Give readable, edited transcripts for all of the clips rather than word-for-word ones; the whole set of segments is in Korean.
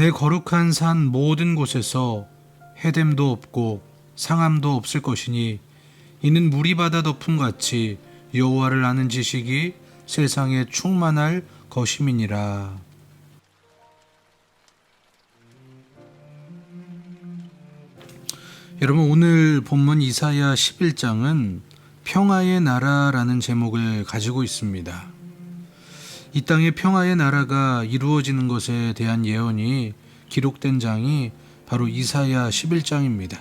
내 거룩한 산 모든 곳에서 해됨도 없고 상함도 없을 것이니 이는 물이 바다 덮음같이 여호와를 아는 지식이 세상에 충만할 것임이니라. 여러분, 오늘 본문 이사야 11장은 평화의 나라라는 제목을 가지고 있습니다. 이 땅에 평화의 나라가 이루어지는 것에 대한 예언이 기록된 장이 바로 이사야 11장입니다.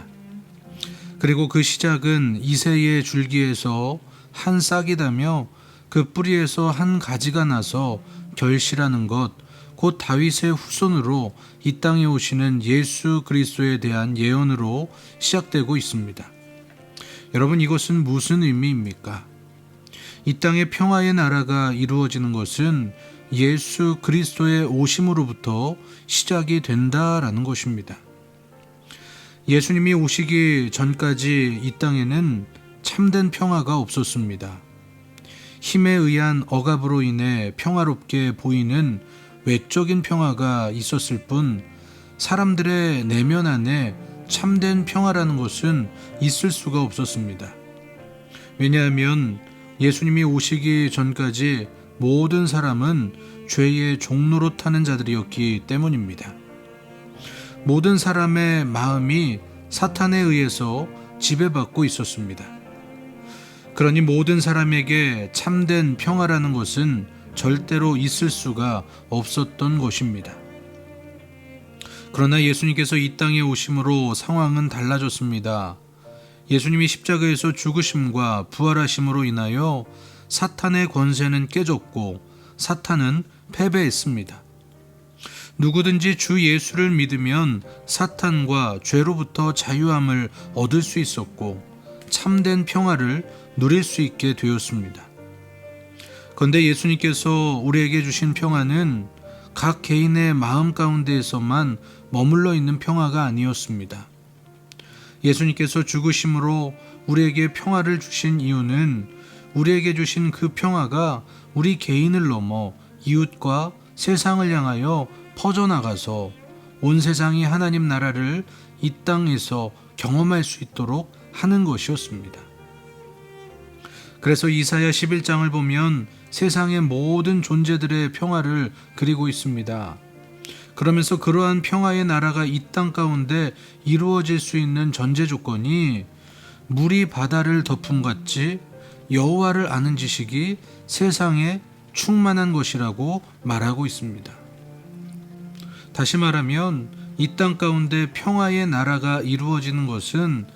그리고 그 시작은 이새의 줄기에서 한 싹이 나며 그 뿌리에서 한 가지가 나서 결실하는 것, 곧 다윗의 후손으로 이 땅에 오시는 예수 그리스도에 대한 예언으로 시작되고 있습니다. 여러분, 이것은 무슨 의미입니까? 이 땅에 평화의 나라가 이루어지는 것은 예수 그리스도의 오심으로부터 시작이 된다라는 것입니다. 예수님이 오시기 전까지 이 땅에는 참된 평화가 없었습니다. 힘에 의한 억압으로 인해 평화롭게 보이는 외적인 평화가 있었을 뿐 사람들의 내면 안에 참된 평화라는 것은 있을 수가 없었습니다. 왜냐하면 예수님이 오시기 전까지 모든 사람은 죄의 종로로 타는 자들이었기 때문입니다. 모든 사람의 마음이 사탄에 의해서 지배받고 있었습니다. 그러니 모든 사람에게 참된 평화라는 것은 절대로 있을 수가 없었던 것입니다. 그러나 예수님께서 이 땅에 오심으로 상황은 달라졌습니다. 예수님이 십자가에서 죽으심과 부활하심으로 인하여 사탄의 권세는 깨졌고 사탄은 패배했습니다. 누구든지 주 예수를 믿으면 사탄과 죄로부터 자유함을 얻을 수 있었고 참된 평화를 누릴 수 있게 되었습니다. 그런데 예수님께서 우리에게 주신 평화는 각 개인의 마음 가운데에서만 머물러 있는 평화가 아니었습니다. 예수님께서 죽으심으로 우리에게 평화를 주신 이유는 우리에게 주신 그 평화가 우리 개인을 넘어 이웃과 세상을 향하여 퍼져나가서 온 세상이 하나님 나라를 이 땅에서 경험할 수 있도록 하는 것이었습니다. 그래서 이사야 11장을 보면 세상의 모든 존재들의 평화를 그리고 있습니다. 그러면서 그러한 평화의 나라가 이 땅 가운데 이루어질 수 있는 전제 조건이 물이 바다를 덮음같이 여호와를 아는 지식이 세상에 충만한 것이라고 말하고 있습니다. 다시 말하면 이 땅 가운데 평화의 나라가 이루어지는 것은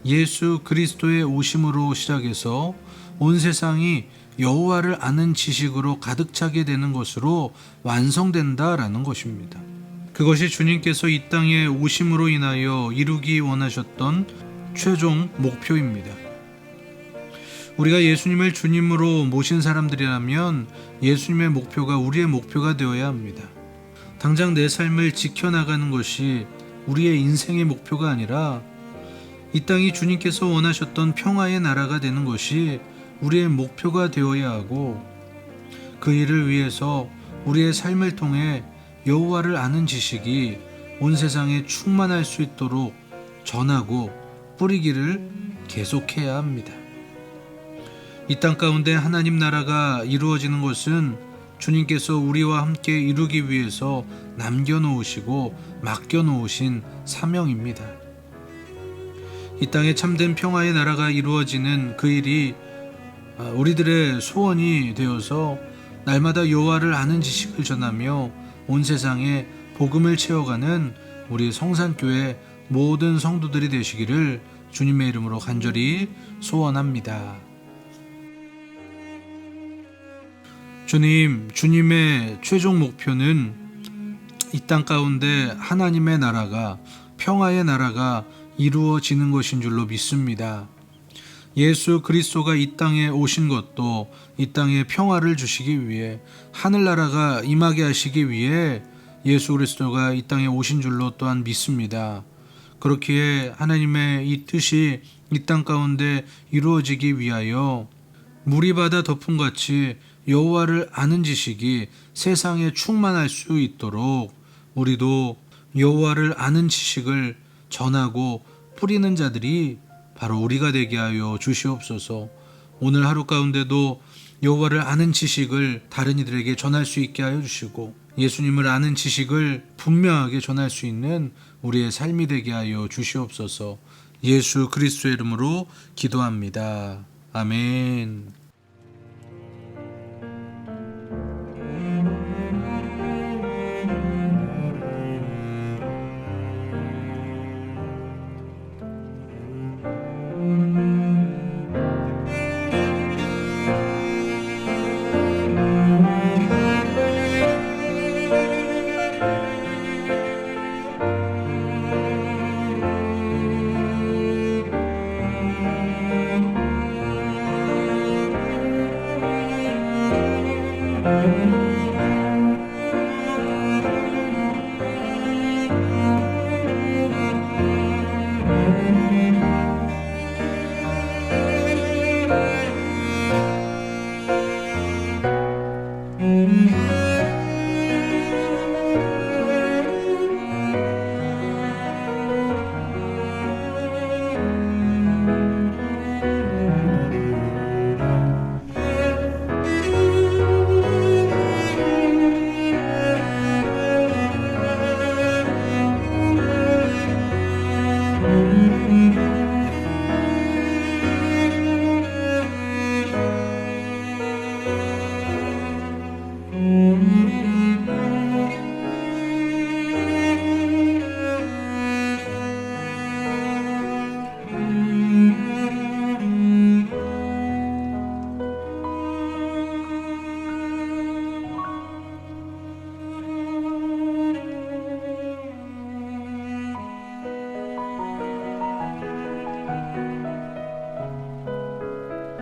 예수 그리스도의 오심으로 시작해서 온 세상이 여호와를 아는 지식으로 가득 차게 되는 것으로 완성된다라는 것입니다. 그것이 주님께서 이 땅에 오심으로 인하여 이루기 원하셨던 최종 목표입니다. 우리가 예수님을 주님으로 모신 사람들이라면 예수님의 목표가 우리의 목표가 되어야 합니다. 당장 내 삶을 지켜나가는 것이 우리의 인생의 목표가 아니라 이 땅이 주님께서 원하셨던 평화의 나라가 되는 것이 우리의 목표가 되어야 하고 그 일을 위해서 우리의 삶을 통해 여호와를 아는 지식이 온 세상에 충만할 수 있도록 전하고 뿌리기를 계속해야 합니다. 이 땅 가운데 하나님 나라가 이루어지는 것은 주님께서 우리와 함께 이루기 위해서 남겨놓으시고 맡겨놓으신 사명입니다. 이 땅에 참된 평화의 나라가 이루어지는 그 일이 우리들의 소원이 되어서 날마다 여호와를 아는 지식을 전하며 온 세상에 복음을 채워가는 우리 성산교회 모든 성도들이 되시기를 주님의 이름으로 간절히 소원합니다. 주님의 최종 목표는 이 땅 가운데 하나님의 나라가, 평화의 나라가 이루어지는 것인 줄로 믿습니다. 예수 그리스도가 이 땅에 오신 것도 이 땅에 평화를 주시기 위해, 하늘나라가 임하게 하시기 위해 예수 그리스도가 이 땅에 오신 줄로 또한 믿습니다. 그렇기에 하나님의 이 뜻이 이 땅 가운데 이루어지기 위하여 물이 바다 덮음같이 여호와를 아는 지식이 세상에 충만할 수 있도록 우리도 여호와를 아는 지식을 전하고 뿌리는 자들이 바로 우리가 되게 하여 주시옵소서. 오늘 하루 가운데도 여호와를 아는 지식을 다른 이들에게 전할 수 있게 하여 주시고 예수님을 아는 지식을 분명하게 전할 수 있는 우리의 삶이 되게 하여 주시옵소서. 예수 그리스도의 이름으로 기도합니다. 아멘.